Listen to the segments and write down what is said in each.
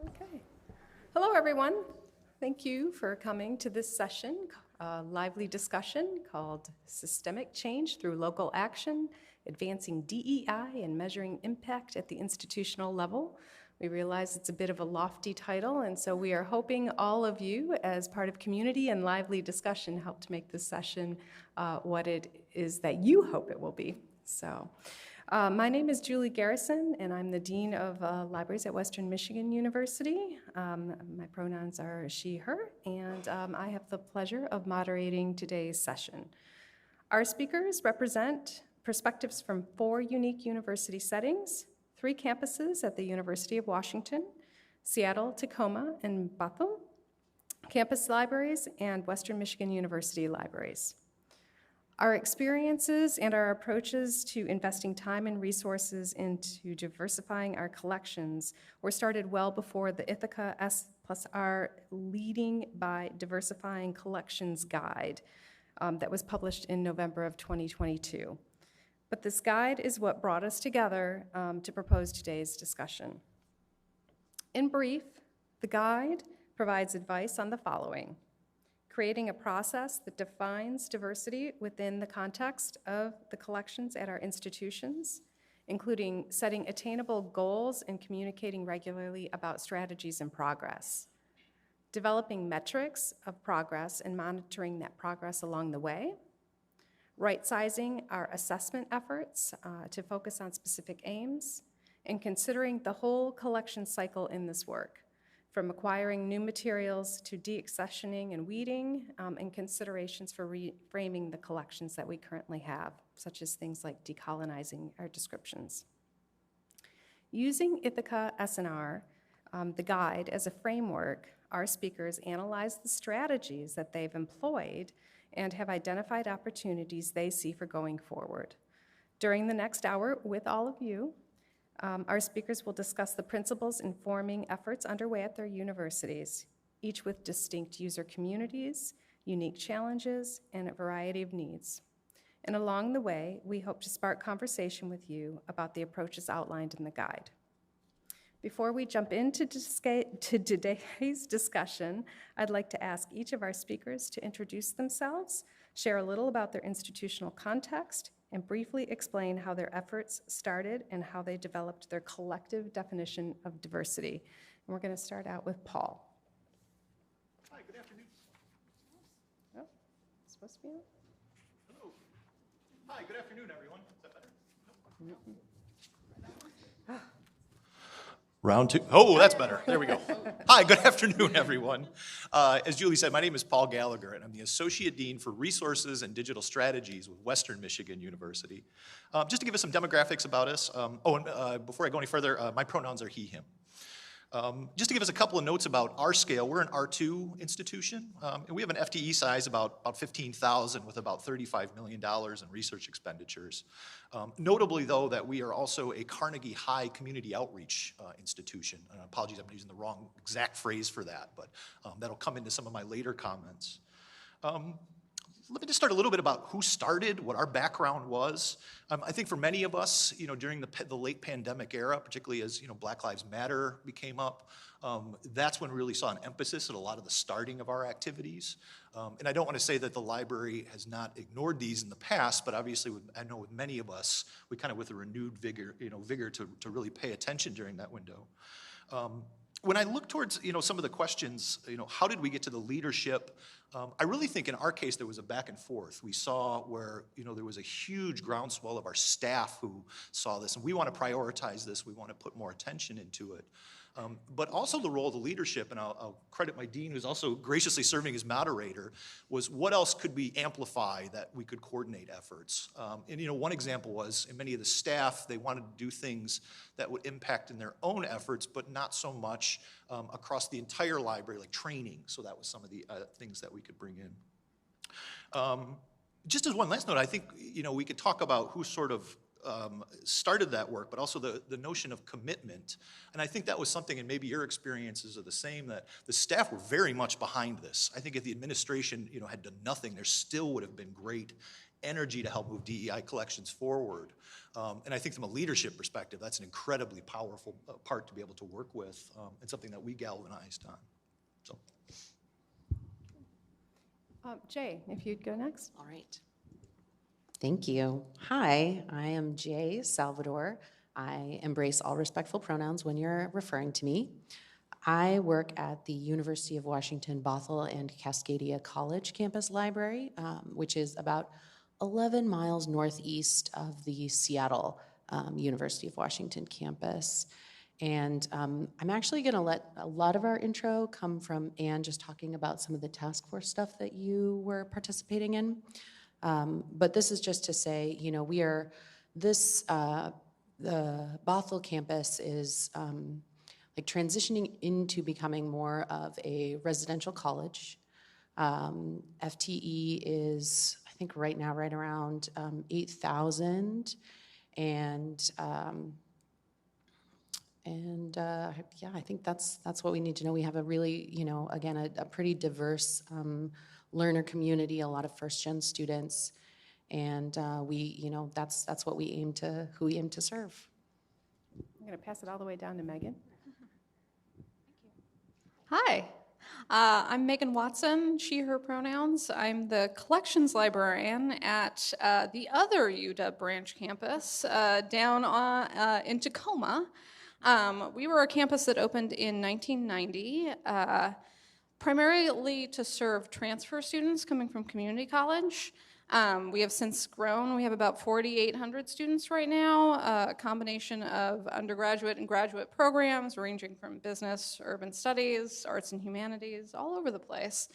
Okay. Hello, everyone. Thank you for coming to this session, a lively discussion called Systemic Change Through Local Action, Advancing DEI and Measuring Impact at the Institutional Level. We realize it's a bit of a lofty title, and so we are hoping all of you, as part of community and lively discussion, help to make this session what it is that you hope it will be. So. My name is Julie Garrison, and I'm the Dean of Libraries at Western Michigan University. My pronouns are she, her, and I have the pleasure of moderating today's session. Our speakers represent perspectives from 4 unique university settings, 3 campuses at the University of Washington, Seattle, Tacoma, and Bothell, campus libraries, and Western Michigan University libraries. Our experiences and our approaches to investing time and resources into diversifying our collections were started well before the Ithaka S+R Leading by Diversifying Collections guide that was published in November of 2022. But this guide is what brought us together to propose today's discussion. In brief, the guide provides advice on the following: creating a process that defines diversity within the context of the collections at our institutions, including setting attainable goals and communicating regularly about strategies and progress, developing metrics of progress and monitoring that progress along the way, right-sizing our assessment efforts to focus on specific aims, and considering the whole collection cycle in this work, from acquiring new materials to deaccessioning and weeding, and considerations for reframing the collections that we currently have, such as things like decolonizing our descriptions. Using Ithaka S+R, the guide, as a framework, our speakers analyze the strategies that they've employed and have identified opportunities they see for going forward. During the next hour with all of you, our speakers will discuss the principles informing efforts underway at their universities, each with distinct user communities, unique challenges, and a variety of needs. And along the way, we hope to spark conversation with you about the approaches outlined in the guide. Before we jump into today's discussion, I'd like to ask each of our speakers to introduce themselves, share a little about their institutional context, and briefly explain how their efforts started and how they developed their collective definition of diversity. And we're going to start out with Paul. Hi, good afternoon. Oh, it's supposed to be on? Hello. Hi, good afternoon, everyone. Is that better? Nope. Round 2. Oh, that's better. There we go. Hi, good afternoon, everyone. As Julie said, my name is Paul Gallagher, and I'm the Associate Dean for Resources and Digital Strategies with Western Michigan University. Just to give us some demographics about us, before I go any further, my pronouns are he, him. Just to give us a couple of notes about our scale, we're an R2 institution, and we have an FTE size about 15,000 with about $35 million in research expenditures. Notably, though, that we are also a Carnegie High community outreach institution. Apologies, I'm using the wrong exact phrase for that, but that'll come into some of my later comments. Let me just start a little bit about who started, what our background was. I think for many of us, during the late pandemic era, particularly as Black Lives Matter became up, that's when we really saw an emphasis at a lot of the starting of our activities. And I don't want to say that the library has not ignored these in the past, but obviously, I know with many of us, we kind of with a renewed vigor to really pay attention during that window. When I look towards, some of the questions, how did we get to the leadership? I really think in our case there was a back and forth. We saw where, there was a huge groundswell of our staff who saw this, and we want to prioritize this. We want to put more attention into it. But also the role of the leadership, and I'll credit my dean, who's also graciously serving as moderator, was what else could we amplify that we could coordinate efforts? And one example was, in many of the staff, they wanted to do things that would impact in their own efforts, but not so much across the entire library, like training. So that was some of the things that we could bring in. Just as one last note, I think, we could talk about who sort of started that work, but also the notion of commitment. And I think that was something, and maybe your experiences are the same, that the staff were very much behind this. I think if the administration, had done nothing, there still would have been great energy to help move DEI collections forward. And I think from a leadership perspective, that's an incredibly powerful part to be able to work with, and something that we galvanized on. So, Jay, if you'd go next. All right. Thank you. Hi, I am Jay Salvador. I embrace all respectful pronouns when you're referring to me. I work at the University of Washington Bothell and Cascadia College campus library, which is about 11 miles northeast of the Seattle University of Washington campus. And I'm actually going to let a lot of our intro come from Anne just talking about some of the task force stuff that you were participating in. But this is just to say, you know, the Bothell campus is like transitioning into becoming more of a residential college. FTE is, I think right now, right around 8,000. Yeah, I think that's what we need to know. We have a really, you know, again, a pretty diverse learner community, a lot of first-gen students, and we, you know, that's what we aim to serve. I'm going to pass it all the way down to Megan. Hi, I'm Megan Watson, she, her pronouns. I'm the collections librarian at the other UW branch campus down in Tacoma. We were a campus that opened in 1990, primarily to serve transfer students coming from community college. We have since grown. We have about 4,800 students right now, a combination of undergraduate and graduate programs ranging from business, urban studies, arts and humanities, all over the place.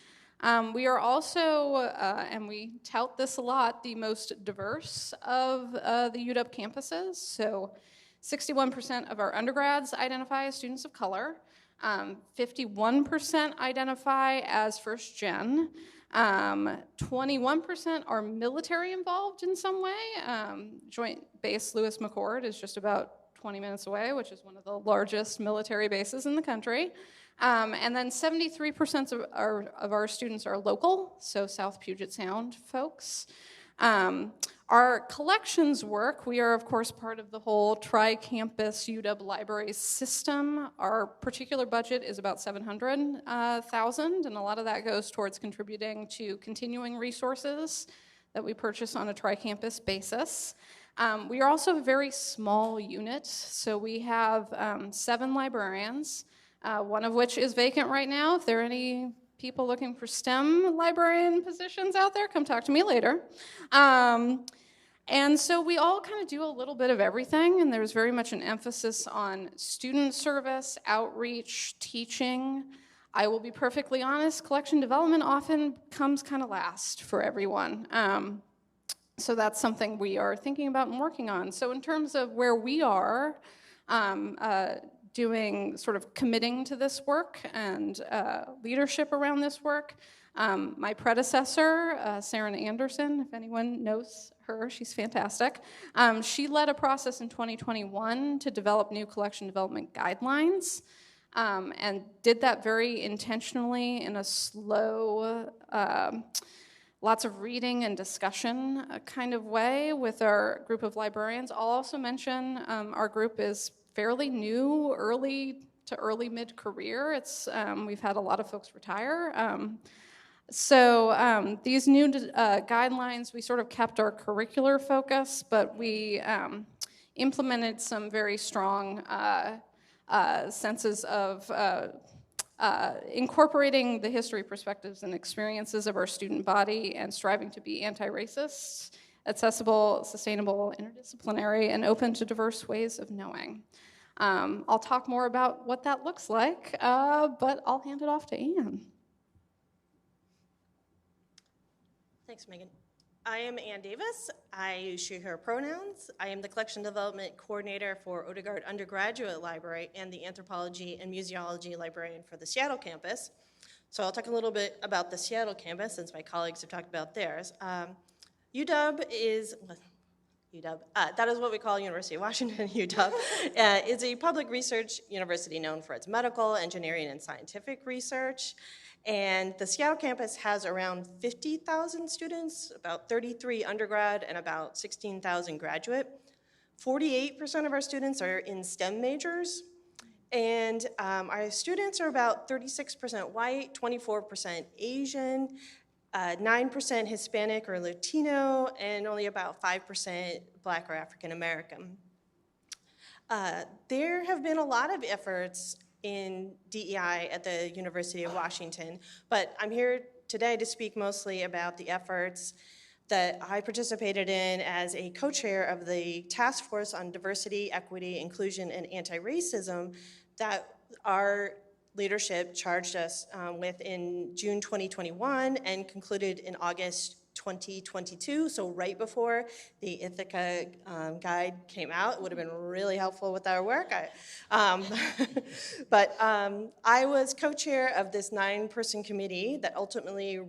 We are also, and we tout this a lot, the most diverse of the UW campuses. So 61% of our undergrads identify as students of color. 51% identify as first gen. 21% are military involved in some way. Joint Base Lewis McChord is just about 20 minutes away, which is one of the largest military bases in the country. And then 73% of our students are local, so South Puget Sound folks. Our collections work, we are of course part of the whole tri-campus UW library system. Our particular budget is about $700,000, and a lot of that goes towards contributing to continuing resources that we purchase on a tri-campus basis. We are also a very small unit, so we have 7 librarians, one of which is vacant right now. If there are any people looking for STEM librarian positions out there, come talk to me later. And so we all kind of do a little bit of everything, and there's very much an emphasis on student service, outreach, teaching. I will be perfectly honest, collection development often comes kind of last for everyone. So that's something we are thinking about and working on. So in terms of where we are, doing sort of committing to this work and leadership around this work. My predecessor, Sarah Anderson, if anyone knows her, she's fantastic. She led a process in 2021 to develop new collection development guidelines and did that very intentionally in a slow, lots of reading and discussion kind of way with our group of librarians. I'll also mention our group is fairly new, early to early mid-career. It's we've had a lot of folks retire. So these new guidelines, we sort of kept our curricular focus, but we implemented some very strong senses of incorporating the history, perspectives, and experiences of our student body and striving to be anti-racist, accessible, sustainable, interdisciplinary, and open to diverse ways of knowing. I'll talk more about what that looks like, but I'll hand it off to Anne. Thanks, Megan. I am Ann Davis. I use she, her pronouns. I am the Collection Development Coordinator for Odegaard Undergraduate Library and the Anthropology and Museology Librarian for the Seattle campus. So I'll talk a little bit about the Seattle campus since my colleagues have talked about theirs. UW is, that is what we call University of Washington, UW. It's a public research university known for its medical, engineering, and scientific research. And the Seattle campus has around 50,000 students, about 33 undergrad and about 16,000 graduate. 48% of our students are in STEM majors, and our students are about 36% white, 24% Asian, 9% Hispanic or Latino, and only about 5% Black or African American. There have been a lot of efforts in DEI at the University of Washington, but I'm here today to speak mostly about the efforts that I participated in as a co-chair of the Task Force on Diversity, Equity, Inclusion, and Anti-Racism that our leadership charged us with in June 2021 and concluded in August 2022, so right before the Ithaka guide came out. It would have been really helpful with our work. But I was co-chair of this 9-person committee that ultimately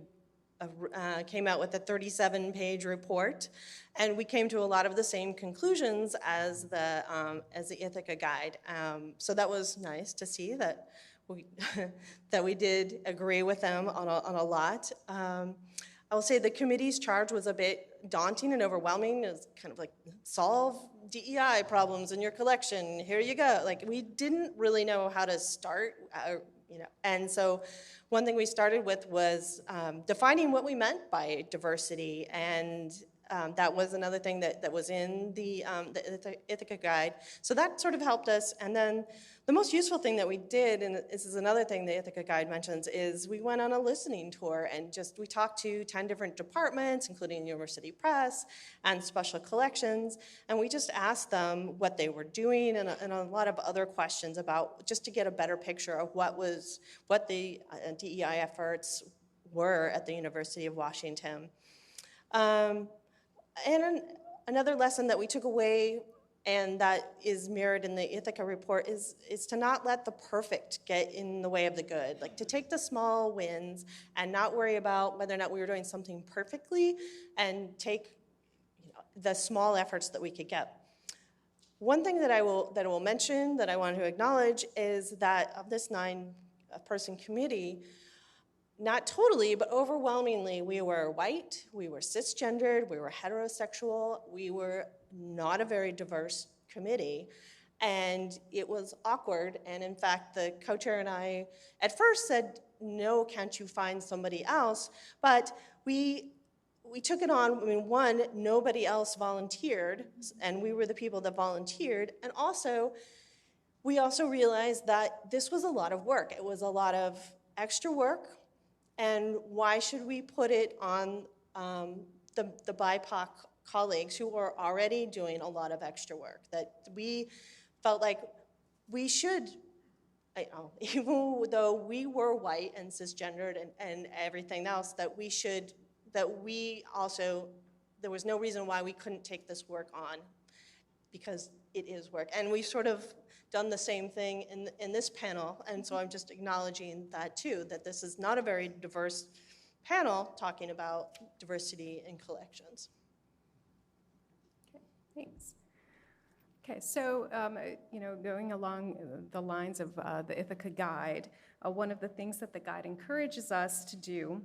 came out with a 37-page report, and we came to a lot of the same conclusions as the Ithaka guide. So that was nice to see that we did agree with them on a lot. I will say the committee's charge was a bit daunting and overwhelming. It was kind of like, solve DEI problems in your collection, here you go. Like, we didn't really know how to start, and so one thing we started with was defining what we meant by diversity, and that was another thing that was in the Ithaka guide. So that sort of helped us, and then the most useful thing that we did, and this is another thing the Ithaka guide mentions, is we went on a listening tour and we talked to 10 different departments, including University Press and Special Collections, and we just asked them what they were doing and a lot of other questions about, just to get a better picture of what the DEI efforts were at the University of Washington. And another lesson that we took away, and that is mirrored in the Ithaka report, is to not let the perfect get in the way of the good. Like, to take the small wins and not worry about whether or not we were doing something perfectly, and take the small efforts that we could get. One thing that I will mention, that I want to acknowledge, is that of this 9-person committee, not totally, but overwhelmingly, we were white, we were cisgendered, we were heterosexual, we were not a very diverse committee, and it was awkward. And in fact, the co-chair and I at first said, no, can't you find somebody else? But we took it on. I mean, one, nobody else volunteered, and we were the people that volunteered, and also, we also realized that this was a lot of work. It was a lot of extra work, and why should we put it on the BIPOC colleagues who were already doing a lot of extra work? That we felt like we should, even though we were white and cisgendered and everything else, there was no reason why we couldn't take this work on, because it is work. And we've sort of done the same thing in this panel, and so I'm just acknowledging that too, that this is not a very diverse panel talking about diversity in collections. Thanks. Okay, so going along the lines of the Ithaka guide, one of the things that the guide encourages us to do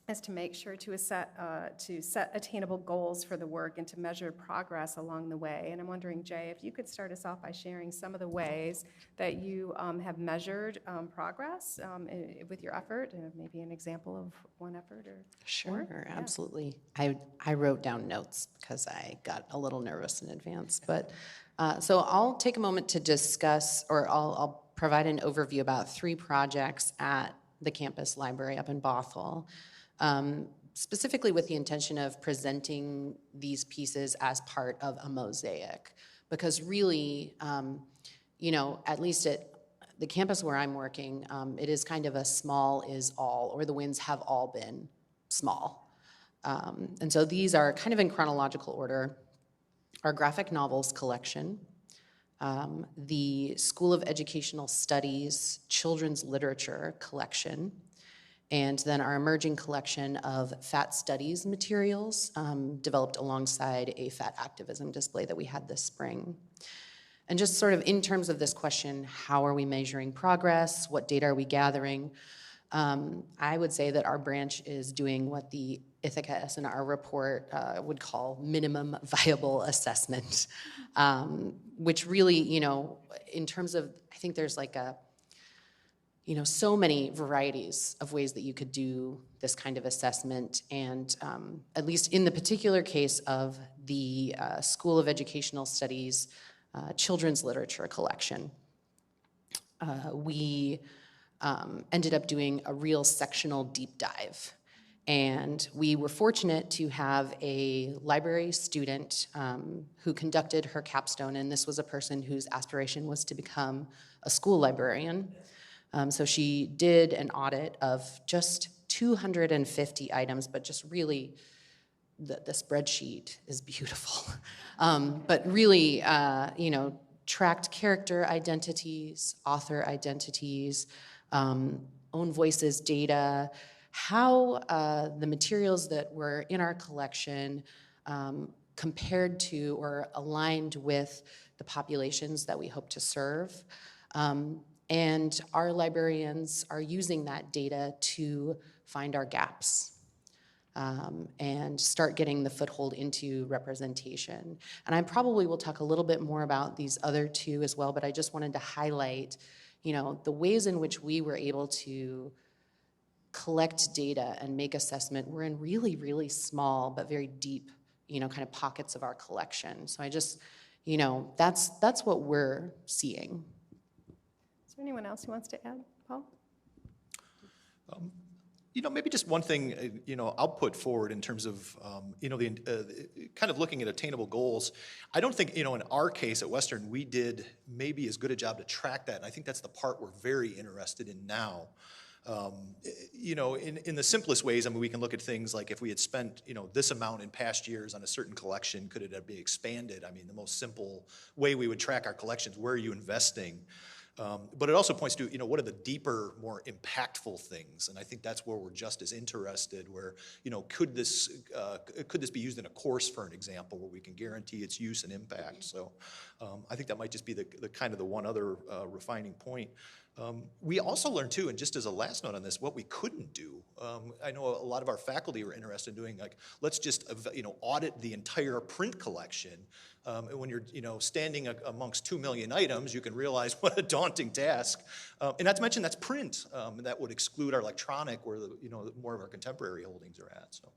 is to make sure to set attainable goals for the work and to measure progress along the way. And I'm wondering, Jay, if you could start us off by sharing some of the ways that you have measured progress with your effort, and maybe an example of one effort or Sure, more? absolutely. I wrote down notes because I got a little nervous in advance. But so I'll take a moment to discuss, or I'll provide an overview about 3 projects at the campus library up in Bothell. Specifically with the intention of presenting these pieces as part of a mosaic. Because really, at least at the campus where I'm working, it is kind of a small is all, or the wins have all been small. And so these are kind of in chronological order. Our graphic novels collection, the School of Educational Studies children's literature collection, and then our emerging collection of fat studies materials developed alongside a fat activism display that we had this spring. And just sort of in terms of this question, how are we measuring progress? What data are we gathering? I would say that our branch is doing what the Ithaka S+R report would call minimum viable assessment, which really, in terms of, I think there's like so many varieties of ways that you could do this kind of assessment, and at least in the particular case of the School of Educational Studies children's literature collection, we ended up doing a real sectional deep dive. And we were fortunate to have a library student who conducted her capstone, and this was a person whose aspiration was to become a school librarian. So she did an audit of just 250 items, but just really, the spreadsheet is beautiful. But really, tracked character identities, author identities, own voices data, how the materials that were in our collection compared to or aligned with the populations that we hope to serve. And our librarians are using that data to find our gaps and start getting the foothold into representation. And I probably will talk a little bit more about these other two as well, but I just wanted to highlight, the ways in which we were able to collect data and make assessment were in really, really small but very deep, kind of pockets of our collection. So I just, that's what we're seeing. Is there anyone else who wants to add, Paul? Maybe just one thing, I'll put forward in terms of, kind of looking at attainable goals. I don't think, in our case at Western, we did maybe as good a job to track that. And I think that's the part we're very interested in now. In the simplest ways, we can look at things like if we had spent, this amount in past years on a certain collection, could it be expanded? The most simple way we would track our collections, where are you investing? But it also points to, what are the deeper, more impactful things? And I think that's where we're just as interested, where, could this be used in a course, for an example, where we can guarantee its use and impact? So I think that might just be the kind of the one other refining point. We also learned too, and just as a last note on this, what we couldn't do. I know a lot of our faculty were interested in doing, like, let's just audit the entire print collection. And when you're standing amongst 2 million items, you can realize what a daunting task. And not to mention that's print, and that would exclude our electronic, where more of our contemporary holdings are at. So,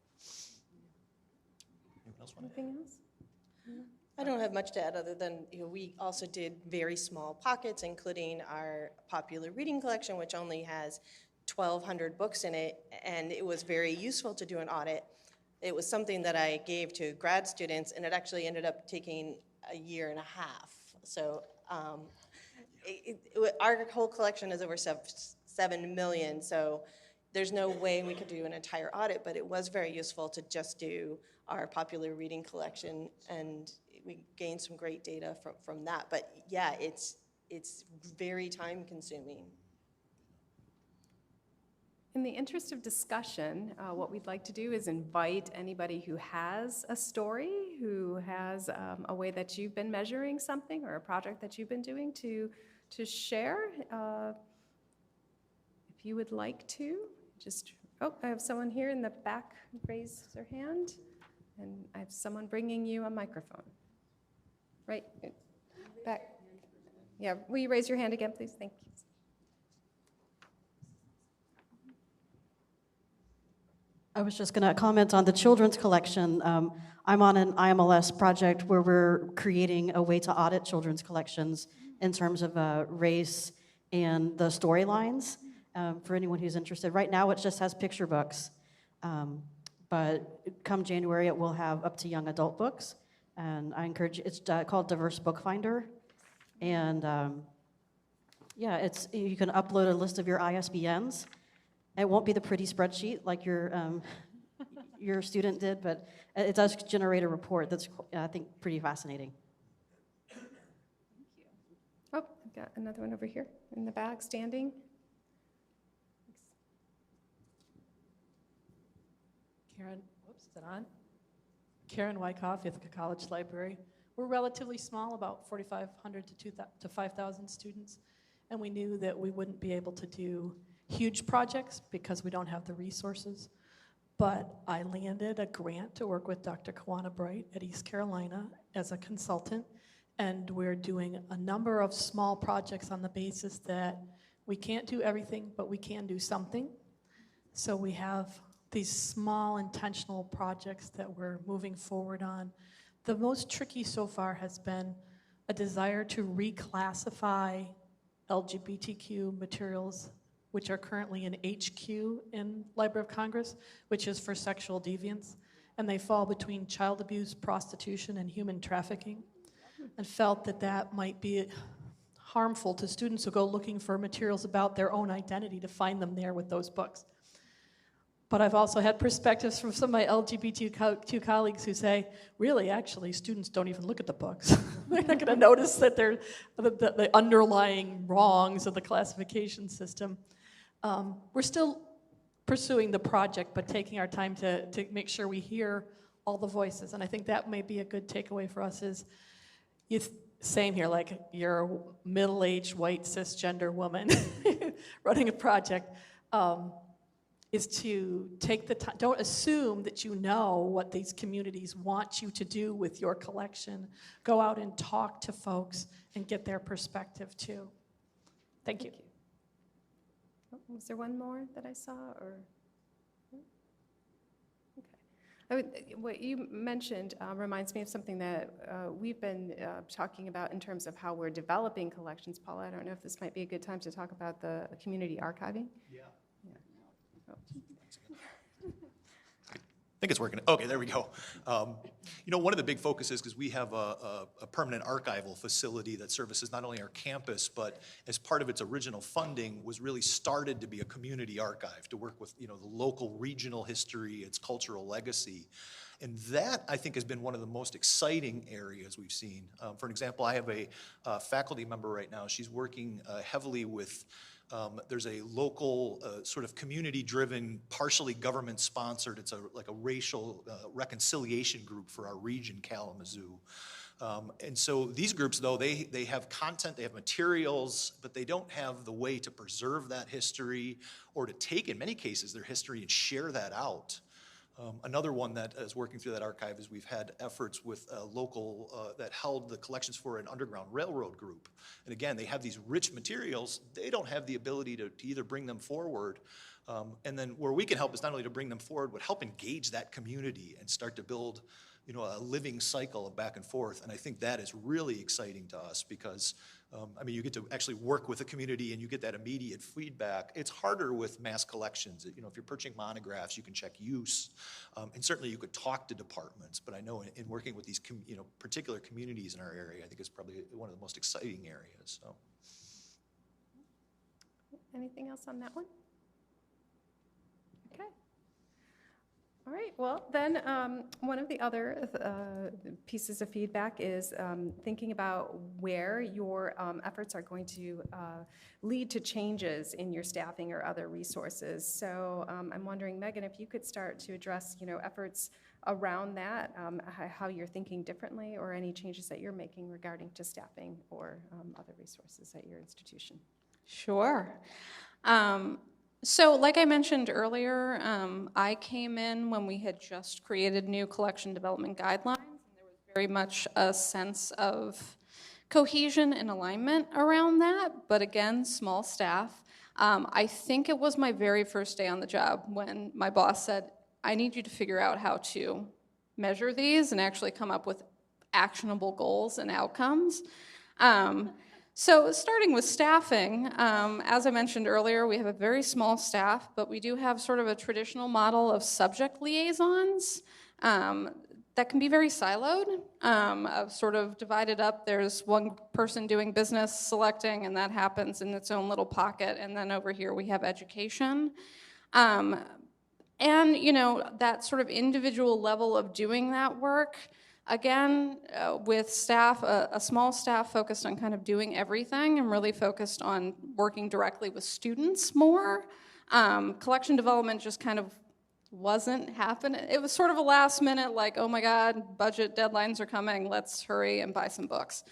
anyone else want to? Anything else? I don't have much to add other than we also did very small pockets, including our popular reading collection, which only has 1,200 books in it, and it was very useful to do an audit. It was something that I gave to grad students, and it actually ended up taking a year and a half. So our whole collection is over 7 million, so there's no way we could do an entire audit, but it was very useful to just do our popular reading collection, and we gained some great data from that. But yeah, it's very time consuming. In the interest of discussion, what we'd like to do is invite anybody who has a story, who has a way that you've been measuring something or a project that you've been doing to share. If you would like to, I have someone here in the back raise their hand, and I have someone bringing you a microphone. Right, back. Yeah, will you raise your hand again, please? Thank you. I was just going to comment on the children's collection. I'm on an IMLS project where we're creating a way to audit children's collections in terms of race and the storylines for anyone who's interested. Right now it just has picture books, but come January it will have up to young adult books. And I encourage you, it's called Diverse Book Finder. And yeah, you can upload a list of your ISBNs. It won't be the pretty spreadsheet like your student did, but it does generate a report that's, I think, pretty fascinating. Thank you. Oh, I've got another one over here in the back standing. Karen, whoops, is it on? Karen Wyckoff, Ithaka College Library. We're relatively small, about 4,500 to 5,000 students, and we knew that we wouldn't be able to do huge projects because we don't have the resources. But I landed a grant to work with Dr. Kawana Bright at East Carolina as a consultant, and we're doing a number of small projects on the basis that we can't do everything, but we can do something. So we have these small intentional projects that we're moving forward on. The most tricky so far has been a desire to reclassify LGBTQ materials, which are currently in HQ in Library of Congress, which is for sexual deviance, and they fall between child abuse, prostitution, and human trafficking, and felt that that might be harmful to students who go looking for materials about their own identity to find them there with those books. But I've also had perspectives from some of my LGBTQ colleagues who say, really, actually, students don't even look at the books. They're not going to notice that they're the underlying wrongs of the classification system. We're still pursuing the project, but taking our time to make sure we hear all the voices. And I think that may be a good takeaway for us is, same here, like you're a middle-aged, white, cisgender woman running a project, is to take the time, don't assume that you know what these communities want you to do with your collection. Go out and talk to folks and get their perspective too. Thank you. Oh, was there one more that I saw, or? Okay. What you mentioned reminds me of something that we've been talking about in terms of how we're developing collections. Paula, I don't know if this might be a good time to talk about the community archiving. Yeah. I think it's working. Okay, there we go. One of the big focuses, because we have a permanent archival facility that services not only our campus, but as part of its original funding was really started to be a community archive to work with, the local regional history, its cultural legacy. And that, I think, has been one of the most exciting areas we've seen. For an example, I have a faculty member right now. She's working heavily with there's a local sort of community-driven, partially government-sponsored, it's like a racial reconciliation group for our region, Kalamazoo. And so these groups, though, they have content, they have materials, but they don't have the way to preserve that history or to take, in many cases, their history and share that out. Another one that is working through that archive is we've had efforts with a local that held the collections for an Underground Railroad group. And again, they have these rich materials. They don't have the ability to either bring them forward. And then where we can help is not only to bring them forward, but help engage that community and start to build a living cycle of back and forth. And I think that is really exciting to us because you get to actually work with the community and you get that immediate feedback. It's harder with mass collections. If you're purchasing monographs, you can check use. And certainly you could talk to departments, but I know in working with these particular communities in our area, I think it's probably one of the most exciting areas. So. Anything else on that one? Okay. All right, well, then one of the other pieces of feedback is thinking about where your efforts are going to lead to changes in your staffing or other resources. So I'm wondering, Megan, if you could start to address, efforts around that, how you're thinking differently or any changes that you're making regarding to staffing or other resources at your institution. Sure. So like I mentioned earlier, I came in when we had just created new collection development guidelines, and there was very much a sense of cohesion and alignment around that, but again, small staff. I think it was my very first day on the job when my boss said, I need you to figure out how to measure these and actually come up with actionable goals and outcomes. So starting with staffing, as I mentioned earlier, we have a very small staff, but we do have sort of a traditional model of subject liaisons that can be very siloed, sort of divided up. There's one person doing business selecting, and that happens in its own little pocket, and then over here we have education. And, that sort of individual level of doing that work, again, with staff, a small staff focused on kind of doing everything and really focused on working directly with students more. Collection development just kind of wasn't happening. It was sort of a last minute, like, oh my God, budget deadlines are coming, let's hurry and buy some books.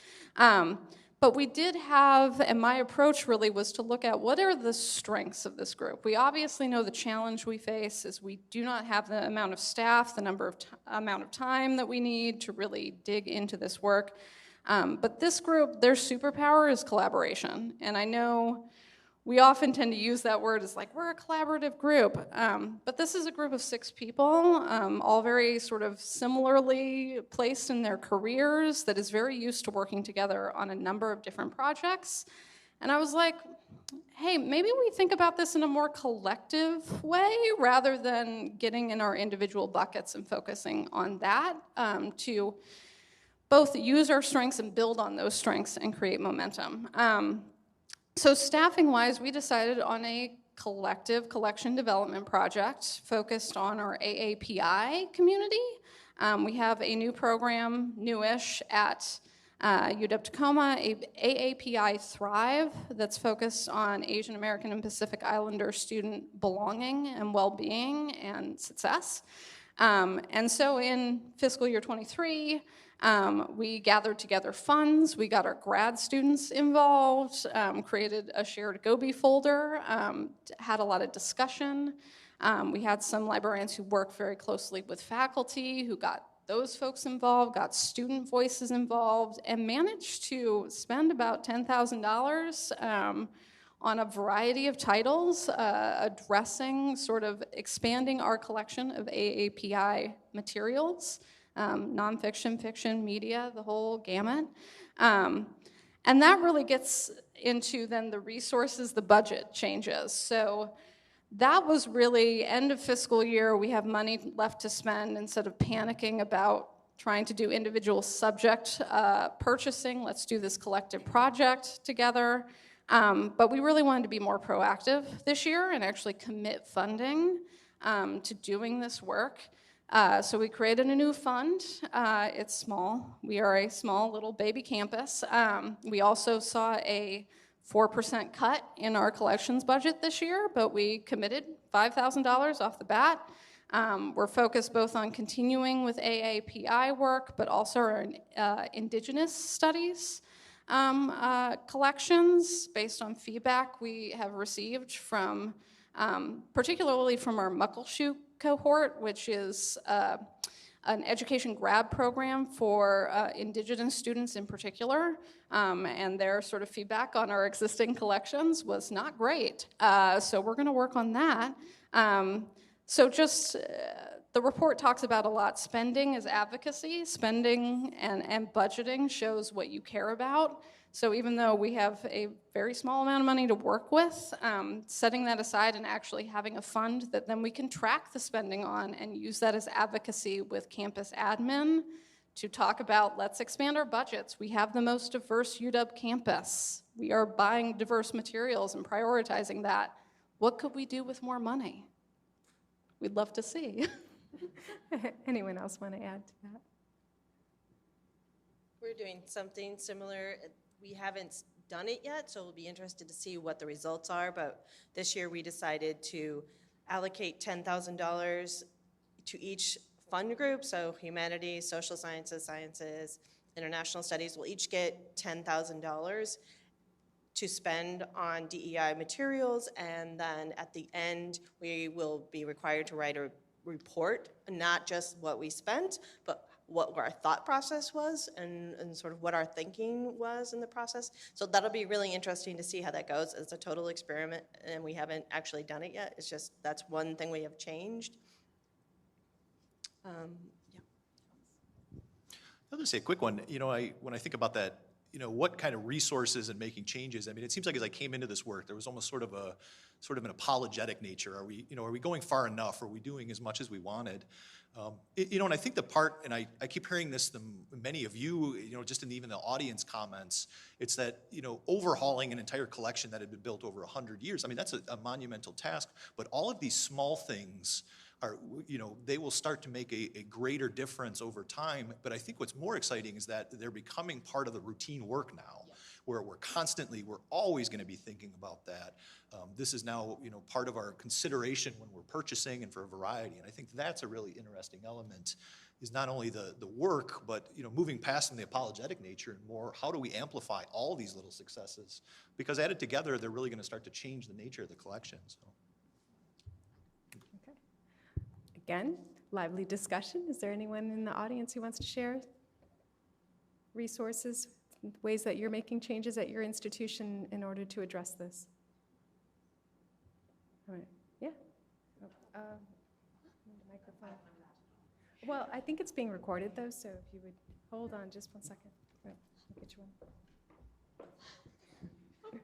But we did have, and my approach really was to look at what are the strengths of this group. We obviously know the challenge we face is we do not have the amount of staff, the amount of time that we need to really dig into this work. But this group, their superpower is collaboration. And I know we often tend to use that word as like, we're a collaborative group. But this is a group of 6 people, all very sort of similarly placed in their careers, that is very used to working together on a number of different projects. And I was like, hey, maybe we think about this in a more collective way rather than getting in our individual buckets and focusing on that, to both use our strengths and build on those strengths and create momentum. So staffing-wise, we decided on a collective collection development project focused on our AAPI community. We have a new program, newish, at UW Tacoma, AAPI Thrive, that's focused on Asian American and Pacific Islander student belonging and well-being and success. And so in fiscal year 23, we gathered together funds, we got our grad students involved, created a shared Gobi folder, had a lot of discussion. We had some librarians who work very closely with faculty, who got those folks involved, got student voices involved, and managed to spend about $10,000 on a variety of titles, addressing, sort of expanding our collection of AAPI materials. Nonfiction, fiction, media, the whole gamut. And that really gets into then the resources, the budget changes. So that was really end of fiscal year, we have money left to spend instead of panicking about trying to do individual subject purchasing. Let's do this collective project together. But we really wanted to be more proactive this year and actually commit funding to doing this work. So we created a new fund. It's small. We are a small little baby campus. We also saw a 4% cut in our collections budget this year, but we committed $5,000 off the bat. We're focused both on continuing with AAPI work, but also our Indigenous studies collections based on feedback we have received from, particularly from our Muckleshoot cohort, which is an education grad program for Indigenous students in particular, and their sort of feedback on our existing collections was not great. So we're going to work on that. So just the report talks about a lot. Spending is advocacy. Spending and budgeting shows what you care about. So even though we have a very small amount of money to work with, setting that aside and actually having a fund that then we can track the spending on and use that as advocacy with campus admin to talk about, let's expand our budgets. We have the most diverse UW campus. We are buying diverse materials and prioritizing that. What could we do with more money? We'd love to see. Anyone else want to add to that? We're doing something similar. We haven't done it yet, so we'll be interested to see what the results are. But this year we decided to allocate $10,000 to each fund group. So humanities, social sciences, international studies will each get $10,000 to spend on DEI materials. And then at the end, we will be required to write a report, not just what we spent, but what our thought process was and sort of what our thinking was in the process. So that'll be really interesting to see how that goes. It's a total experiment, and we haven't actually done it yet. It's just that's one thing we have changed. Yeah. I'll just say a quick one. You know, when I think about that, you know, what kind of resources and making changes? I mean, it seems like as I came into this work, there was almost sort of an apologetic nature. Are we going far enough? Are we doing as much as we wanted? You know, and I think the part, and I keep hearing this from many of you, you know, just in even the audience comments, it's that, you know, overhauling an entire collection that had been built over 100 years. I mean, that's a monumental task, but all of these small things are, you know, they will start to make a greater difference over time. But I think what's more exciting is that they're becoming part of the routine work now, where we're always going to be thinking about that. This is now, you know, part of our consideration when we're purchasing and for a variety. And I think that's a really interesting element, is not only the work, but moving past from the apologetic nature and more, how do we amplify all these little successes? Because added together, they're really going to start to change the nature of the collection. So. Okay. Again, lively discussion. Is there anyone in the audience who wants to share resources, ways that you're making changes at your institution in order to address this? All right. Yeah. Microphone. Well, I think it's being recorded, though, so if you would hold on just 1 second. Right. I'll get you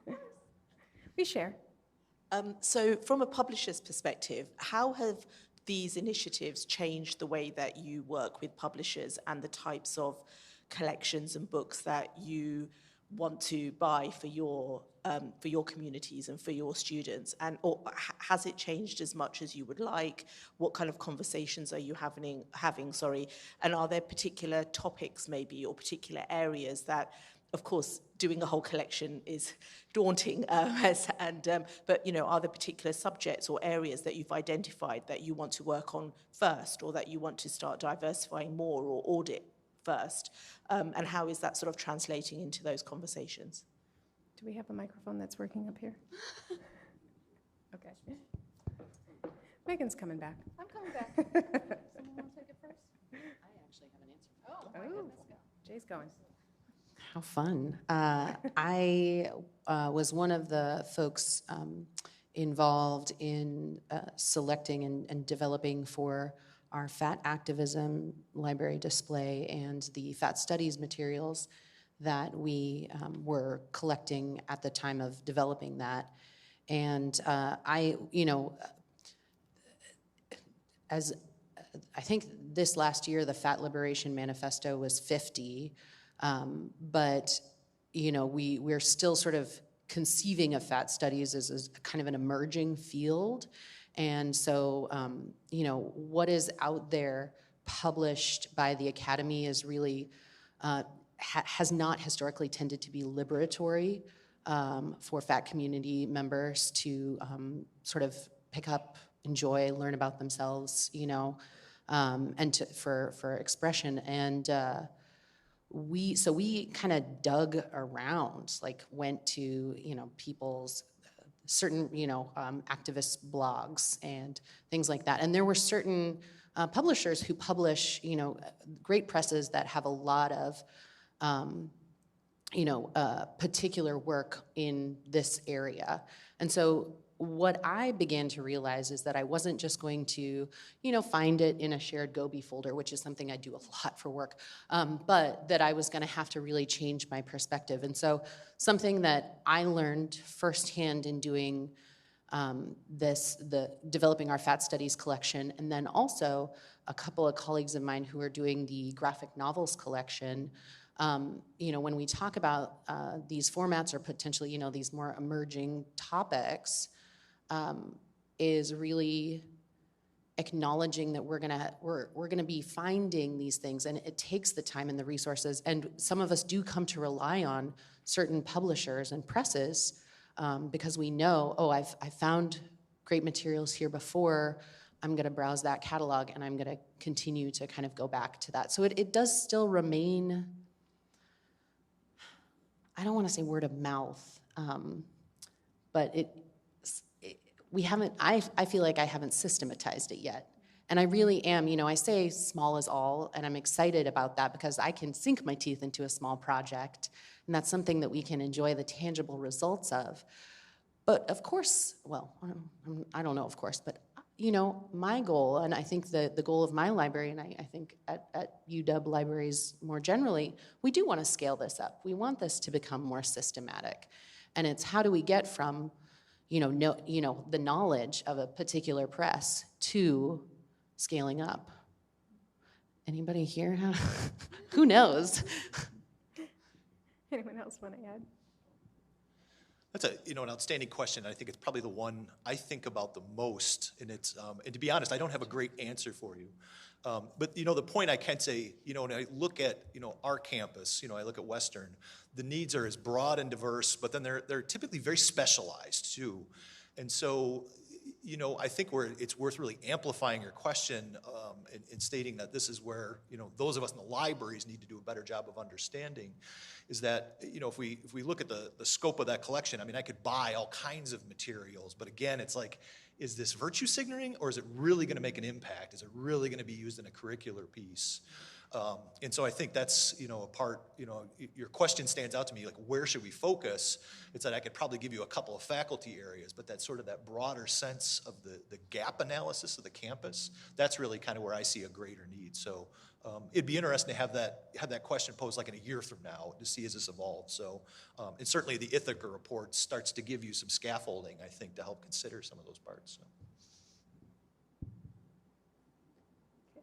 one. We share. So from a publisher's perspective, how have these initiatives changed the way that you work with publishers and the types of collections and books that you want to buy for your communities and for your students? And has it changed as much as you would like? What kind of conversations are you having? And are there particular topics maybe or particular areas that, of course, doing a whole collection is daunting, but are there particular subjects or areas that you've identified that you want to work on first, or that you want to start diversifying more or audit first? And how is that sort of translating into those conversations? Do we have a microphone that's working up here? Okay. Megan's coming back. I'm coming back. Someone want to take it first? I actually have an answer. Oh, my Oh, goodness. Jay's going. How fun. I was one of the folks involved in selecting and developing for our fat activism library display and the fat studies materials that we were collecting at the time of developing that. And as I think this last year, the Fat Liberation Manifesto was 50, but we're still sort of conceiving of fat studies as kind of an emerging field. And so, what is out there published by the Academy is really, has not historically tended to be liberatory for fat community members to sort of pick up, enjoy, learn about themselves, and for expression. And we kind of dug around, like went to, people's certain, activist blogs and things like that. And there were certain publishers who publish, great presses that have a lot of, particular work in this area. And so what I began to realize is that I wasn't just going to, find it in a shared Gobi folder, which is something I do a lot for work, but that I was going to have to really change my perspective. And so something that I learned firsthand in doing developing our fat studies collection, and then also a couple of colleagues of mine who are doing the graphic novels collection. When we talk about these formats or potentially, these more emerging topics, is really acknowledging that we're gonna be finding these things, and it takes the time and the resources. And some of us do come to rely on certain publishers and presses because we know, I've found great materials here before. I'm gonna browse that catalog, and I'm gonna continue to kind of go back to that. So it does still remain, I don't want to say word of mouth, but I feel like I haven't systematized it yet. And I really am, I say small is all, and I'm excited about that because I can sink my teeth into a small project, and that's something that we can enjoy the tangible results of. But of course, I don't know of course, but my goal, and I think the goal of my library, and I think at UW libraries more generally, we do want to scale this up. We want this to become more systematic. And it's how do we get from, the knowledge of a particular press to scaling up? Anybody here? Who knows? Anyone else want to add? That's an outstanding question. I think it's probably the one I think about the most, and it's and to be honest, I don't have a great answer for you. But the point I can say, when I look at our campus, I look at Western, the needs are as broad and diverse, but then they're typically very specialized too. And so, I think it's worth really amplifying your question and stating that this is where, those of us in the libraries need to do a better job of understanding, is that, if we look at the scope of that collection, I mean, I could buy all kinds of materials, but again, it's like, is this virtue signaling, or is it really going to make an impact? Is it really going to be used in a curricular piece? And so I think that's, a part, your question stands out to me, like, where should we focus? It's that I could probably give you a couple of faculty areas, but that's sort of that broader sense of the gap analysis of the campus. That's really kind of where I see a greater need. So it'd be interesting to have that question posed like in a year from now to see as this evolves. So, and certainly the Ithaka report starts to give you some scaffolding, I think, to help consider some of those parts. So.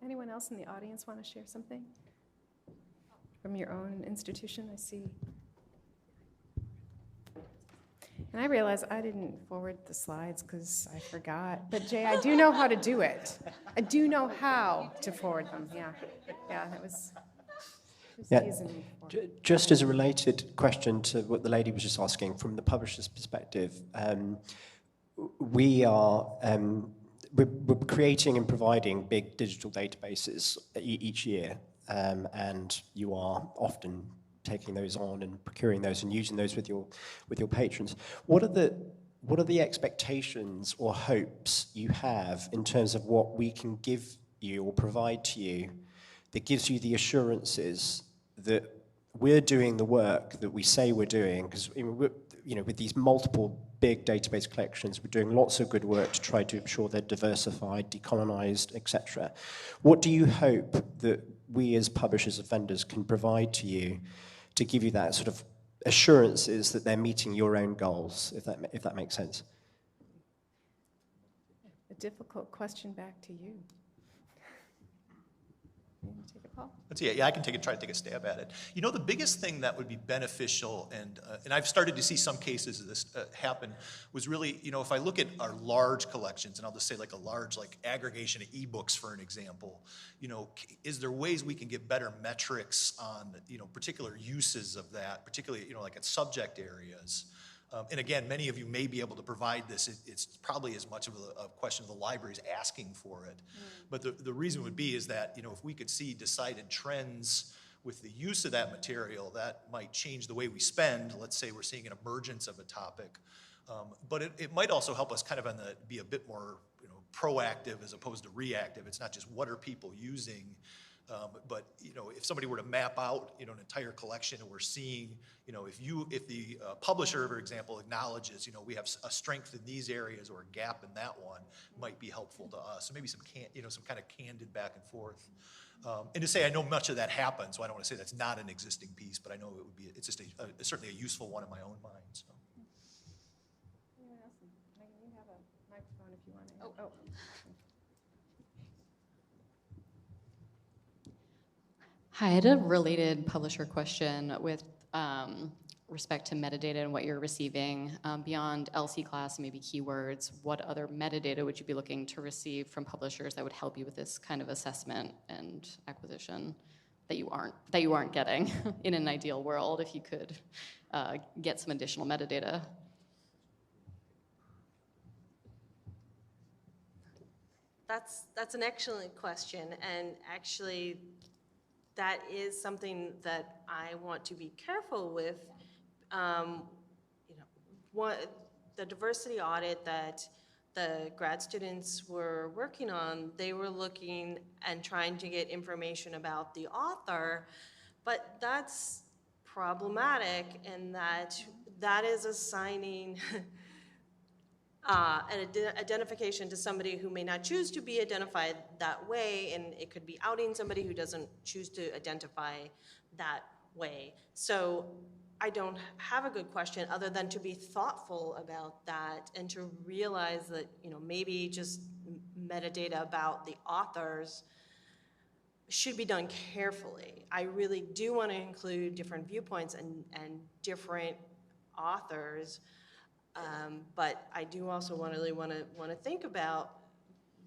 Anyone else in the audience want to share something from your own institution? I see. And I realize I didn't forward the slides because I forgot. But Jay, I do know how to do it. I do know how to forward them. Yeah, that was easy. Just as a related question to what the lady was just asking, from the publisher's perspective, we're creating and providing big digital databases each year, and you are often taking those on and procuring those and using those with your patrons. What are the expectations or hopes you have in terms of what we can give you or provide to you that gives you the assurances that we're doing the work that we say we're doing? Because with these multiple big database collections, we're doing lots of good work to try to ensure they're diversified, decolonized, etc. What do you hope that we as publishers and vendors can provide to you to give you that sort of assurances that they're meeting your own goals, if that makes sense? A difficult question back to you. You want to take it, Paul? Let's see. Yeah, I can try to take a stab at it. The biggest thing that would be beneficial, and I've started to see some cases of this happen, was really, if I look at our large collections, and I'll just say like a large aggregation of ebooks, for an example, is there ways we can get better metrics on, particular uses of that, particularly, like at subject areas? And again, many of you may be able to provide this. It's probably as much of a question of the libraries asking for it. But the reason would be is that, if we could see decided trends with the use of that material, that might change the way we spend. Let's say we're seeing an emergence of a topic. But it might also help us kind of be a bit more proactive as opposed to reactive. It's not just what are people using, but if somebody were to map out an entire collection, and we're seeing if the publisher, for example, acknowledges we have a strength in these areas or a gap in that one, might be helpful to us. So maybe some kind of candid back and forth. And to say I know much of that happens, so I don't want to say that's not an existing piece, but I know it's just certainly a useful one in my own mind. So. Anyone else? Megan, you have a microphone if you want to. Oh. Hi, I had a related publisher question with respect to metadata and what you're receiving. Beyond LC class and maybe keywords, what other metadata would you be looking to receive from publishers that would help you with this kind of assessment and acquisition that you aren't getting in an ideal world, if you could get some additional metadata? That's an excellent question, and actually that is something that I want to be careful with. The diversity audit that the grad students were working on, they were looking and trying to get information about the author, but that's problematic in that is assigning an identification to somebody who may not choose to be identified that way, and it could be outing somebody who doesn't choose to identify that way. So I don't have a good question other than to be thoughtful about that and to realize that maybe just metadata about the authors should be done carefully. I really do want to include different viewpoints and different authors. But I do also want to think about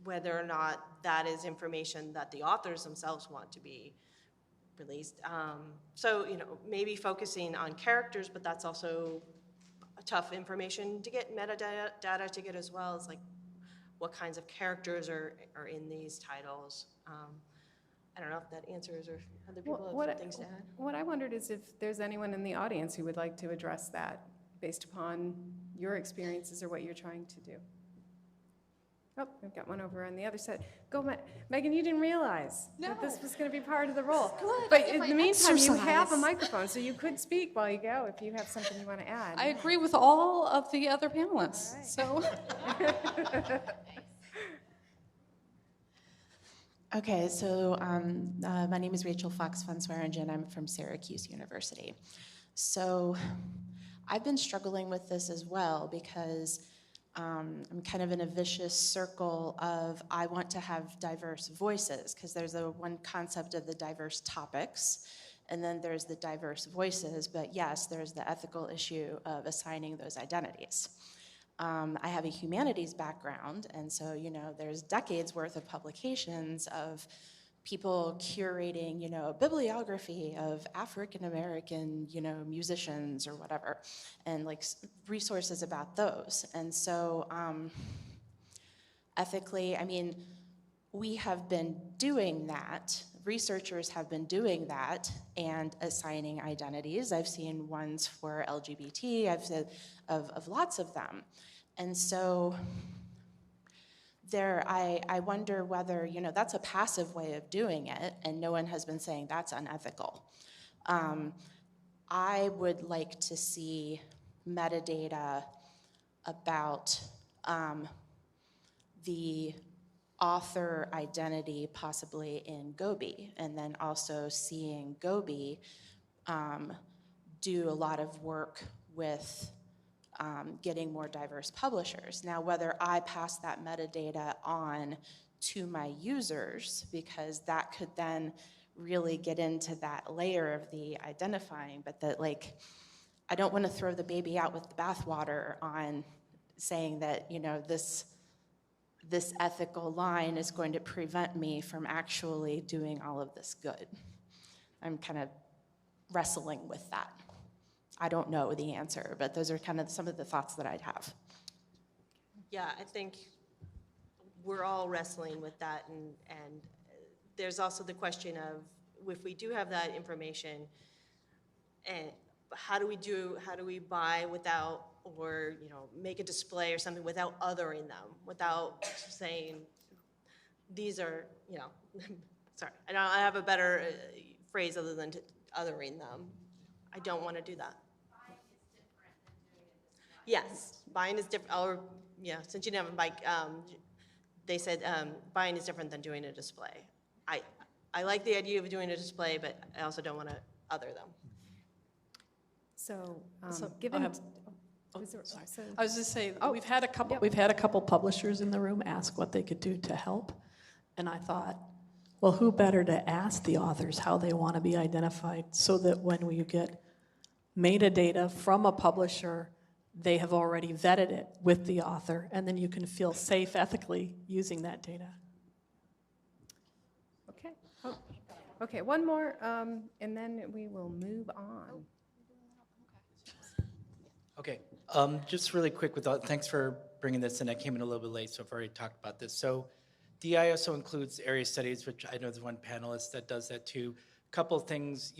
whether or not that is information that the authors themselves want to be released. So maybe focusing on characters, but that's also a tough information to get, metadata to get as well. It's like what kinds of characters are in these titles. I don't know if that answers or if other people have things to add. What I wondered is if there's anyone in the audience who would like to address that based upon your experiences or what you're trying to do. Oh, I've got one over on the other side. Go, Megan, you didn't realize that this was going to be part of the role. But in the meantime, you have a microphone, so you could speak while you go if you have something you want to add. I agree with all of the other panelists, so. Okay, so my name is Rachel Fox von Swearingen. I'm from Syracuse University. So I've been struggling with this as well because I'm kind of in a vicious circle of I want to have diverse voices because there's one concept of the diverse topics and then there's the diverse voices, but yes, there's the ethical issue of assigning those identities. I have a humanities background, and so, there's decades worth of publications of people curating, a bibliography of African-American, musicians or whatever, and like resources about those. And so ethically, we have been doing that. Researchers have been doing that and assigning identities. I've seen ones for LGBT, I've said of lots of them. And so I wonder whether, that's a passive way of doing it, and no one has been saying that's unethical. I would like to see metadata about the author identity possibly in Gobi, and then also seeing Gobi do a lot of work with getting more diverse publishers. Now, whether I pass that metadata on to my users, because that could then really get into that layer of the identifying, but that I don't want to throw the baby out with the bathwater on saying that, this ethical line is going to prevent me from actually doing all of this good. I'm kind of wrestling with that. I don't know the answer, but those are kind of some of the thoughts that I'd have. Yeah, I think we're all wrestling with that, and there's also the question of if we do have that information, and how do we buy without, or make a display or something without othering them, without saying these are, sorry, I don't have a better phrase other than othering them. I don't want to do that. Yes, buying is different. Or since you didn't have a mic, they said buying is different than doing a display. I like the idea of doing a display, but I also don't want to other them. So, given. I was just saying, we've had a couple publishers in the room ask what they could do to help, and I thought, well, who better to ask the authors how they want to be identified so that when we get metadata from a publisher, they have already vetted it with the author, and then you can feel safe ethically using that data. Okay. Okay, one more, and then we will move on. Okay, just really quick, thanks for bringing this in. I came in a little bit late, so I've already talked about this. So DEI also includes area studies, which I know there's one panelist that does that too. A couple of things,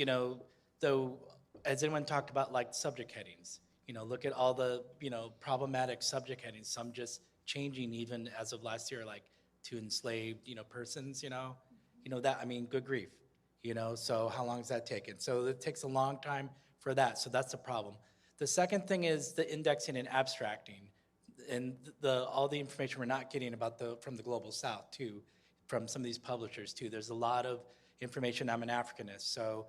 though, has anyone talked about subject headings? Look at all the, problematic subject headings, some just changing even as of last year, to enslaved, persons, good grief, so how long has that taken? So it takes a long time for that, so that's a problem. The second thing is the indexing and abstracting, and all the information we're not getting about from the Global South too, from some of these publishers too. There's a lot of information. I'm an Africanist, so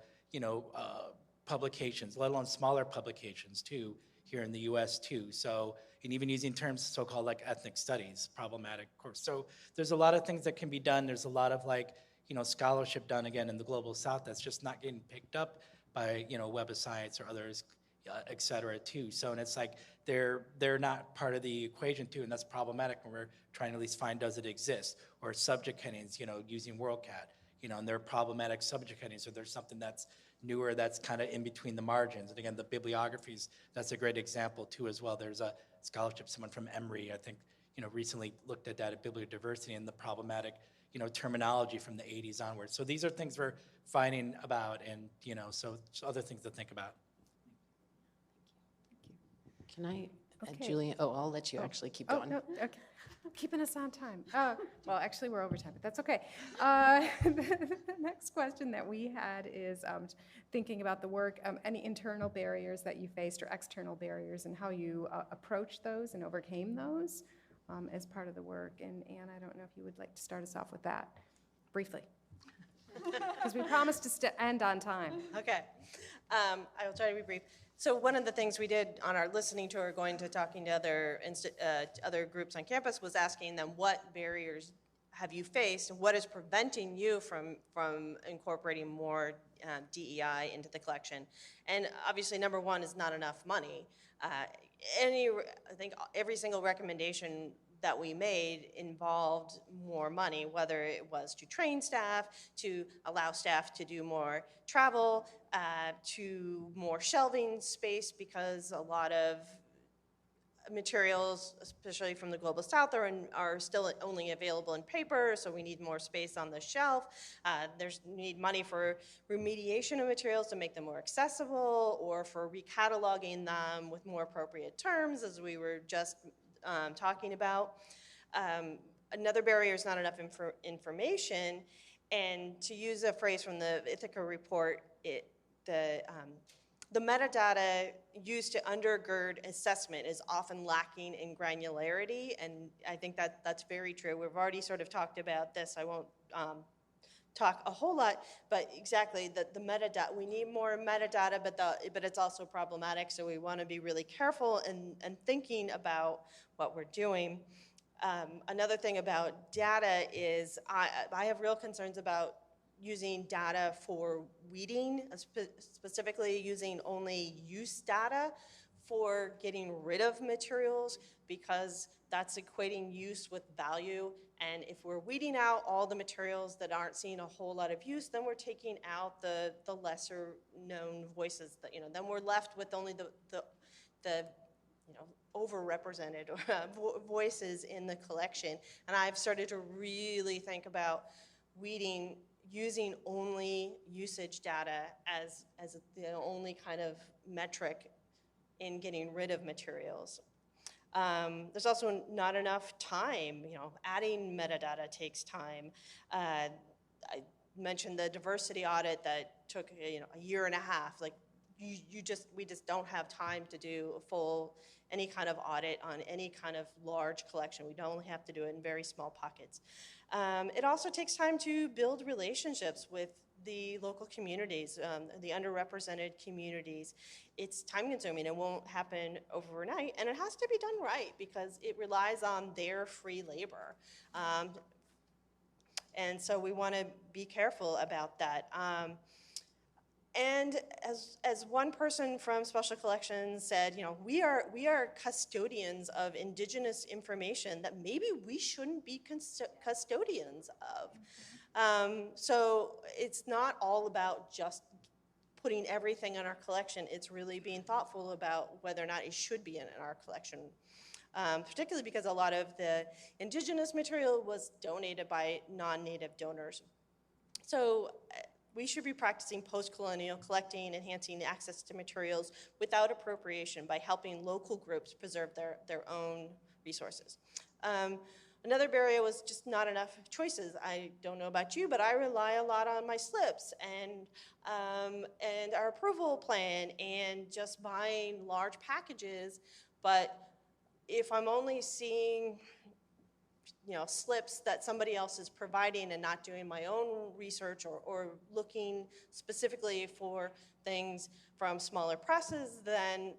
publications, let alone smaller publications too, here in the U.S. too. So, and even using terms so-called ethnic studies, problematic, of course. So there's a lot of things that can be done. There's a lot of scholarship done again in the Global South that's just not getting picked up by Web of Science or others, et cetera, too. So, and it's they're not part of the equation too, and that's problematic when we're trying to at least find, does it exist? Or subject headings, using WorldCat, and they're problematic subject headings, or there's something that's newer that's kind of in between the margins. And again, the bibliographies, that's a great example too as well. There's a scholarship, someone from Emory, I think, recently looked at that at bibliodiversity and the problematic, terminology from the 80s onwards. So these are things we're finding about, and, so other things to think about. Can I, Okay. Julie, I'll let you actually keep going. No, okay. Keeping us on time. Well, actually, we're over time, but that's okay. The next question that we had is thinking about the work, any internal barriers that you faced or external barriers and how you approached those and overcame those as part of the work. And Anne, I don't know if you would like to start us off with that briefly. Because we promised to end on time. Okay. I will try to be brief. So one of the things we did on our listening tour, going to talking to other groups on campus, was asking them what barriers have you faced and what is preventing you from incorporating more DEI into the collection. And obviously, number one is not enough money. I think every single recommendation that we made involved more money, whether it was to train staff, to allow staff to do more travel, to more shelving space, because a lot of materials, especially from the Global South, are still only available in paper, so we need more space on the shelf. Need money for remediation of materials to make them more accessible, or for recataloging them with more appropriate terms, as we were just talking about. Another barrier is not enough information, and to use a phrase from the Ithaka report, the metadata used to undergird assessment is often lacking in granularity, and I think that's very true. We've already sort of talked about this. I won't talk a whole lot, but exactly, the metadata, we need more metadata, but it's also problematic, so we want to be really careful and thinking about what we're doing. Another thing about data is I have real concerns about using data for weeding, specifically using only use data for getting rid of materials, because that's equating use with value. And if we're weeding out all the materials that aren't seeing a whole lot of use, then we're taking out the lesser known voices. Then we're left with only the overrepresented voices in the collection. And I've started to really think about weeding, using only usage data as the only kind of metric in getting rid of materials. There's also not enough time. Adding metadata takes time. I mentioned the diversity audit that took a year and a half. Like we just don't have time to do a full any kind of audit on any kind of large collection. We only have to do it in very small pockets. It also takes time to build relationships with the local communities, the underrepresented communities. It's time consuming. It won't happen overnight, and it has to be done right because it relies on their free labor. And so we want to be careful about that. And as one person from Special Collections said, we are custodians of indigenous information that maybe we shouldn't be custodians of. So it's not all about just putting everything in our collection. It's really being thoughtful about whether or not it should be in our collection. Particularly because a lot of the indigenous material was donated by non-native donors. So we should be practicing post-colonial collecting, enhancing access to materials without appropriation by helping local groups preserve their own resources. Another barrier was just not enough choices. I don't know about you, but I rely a lot on my slips and our approval plan and just buying large packages. But if I'm only seeing slips that somebody else is providing and not doing my own research or looking specifically for things from smaller presses, then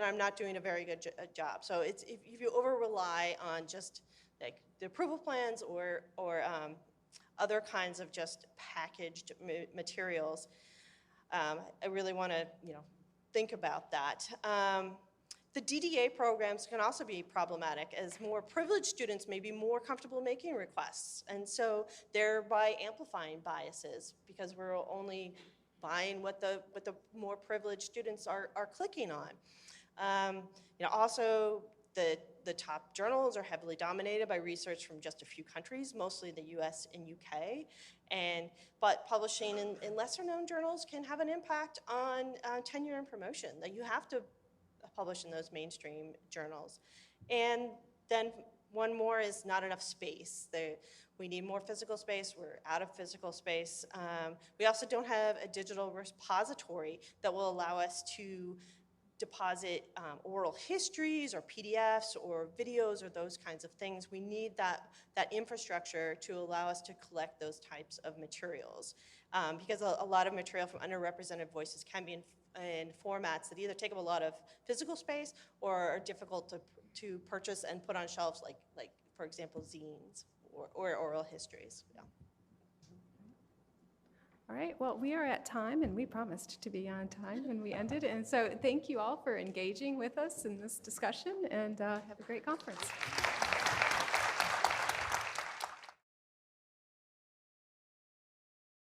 I'm not doing a very good job. So if you over-rely on just like the approval plans or other kinds of just packaged materials, I really want to think about that. The DDA programs can also be problematic as more privileged students may be more comfortable making requests, and so thereby amplifying biases because we're only buying what the more privileged students are clicking on. Also, The top journals are heavily dominated by research from just a few countries, mostly the US and UK. But publishing in lesser known journals can have an impact on tenure and promotion, that you have to publish in those mainstream journals. And then one more is not enough space. We need more physical space. We're out of physical space. We also don't have a digital repository that will allow us to deposit oral histories or PDFs or videos or those kinds of things. We need that infrastructure to allow us to collect those types of materials. Because a lot of material from underrepresented voices can be in formats that either take up a lot of physical space or are difficult to purchase and put on shelves, like for example, zines or oral histories. Yeah. All right, well, we are at time, and we promised to be on time when we ended. And so thank you all for engaging with us in this discussion, and have a great conference.